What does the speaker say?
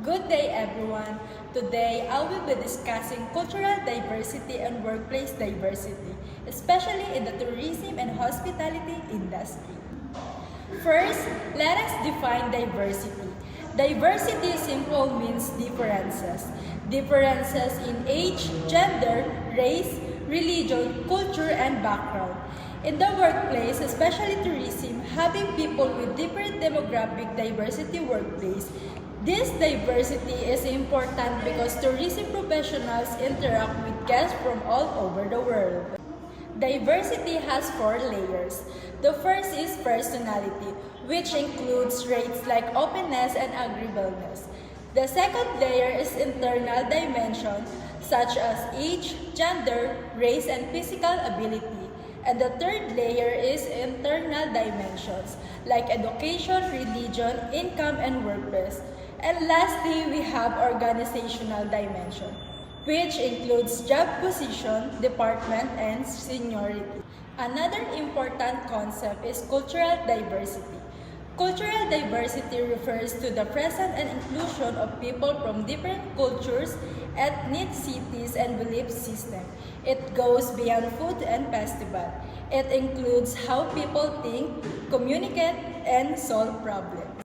Good day, everyone. Today, I will be discussing cultural diversity and workplace diversity, especially in the tourism and hospitality industry. First, let us define diversity. Diversity simply means differences. Differences in age, gender, race, religion, culture, and background. In the workplace, especially tourism, having people with different demographic diversity workplace, this diversity is important because tourism professionals interact with guests from all over the world. Diversity has four layers. The first is personality, which includes traits like openness and agreeableness. The second layer is internal dimension, such as age, gender, race, and physical ability. And the third layer is internal dimensions, like education, religion, income, and workplace. And lastly, we have organizational dimension, which includes job position, department, and seniority. Another important concept is cultural diversity. Cultural diversity refers to the presence and inclusion of people from different cultures, ethnicities, and belief systems. It goes beyond food and festival. It includes how people think, communicate, and solve problems.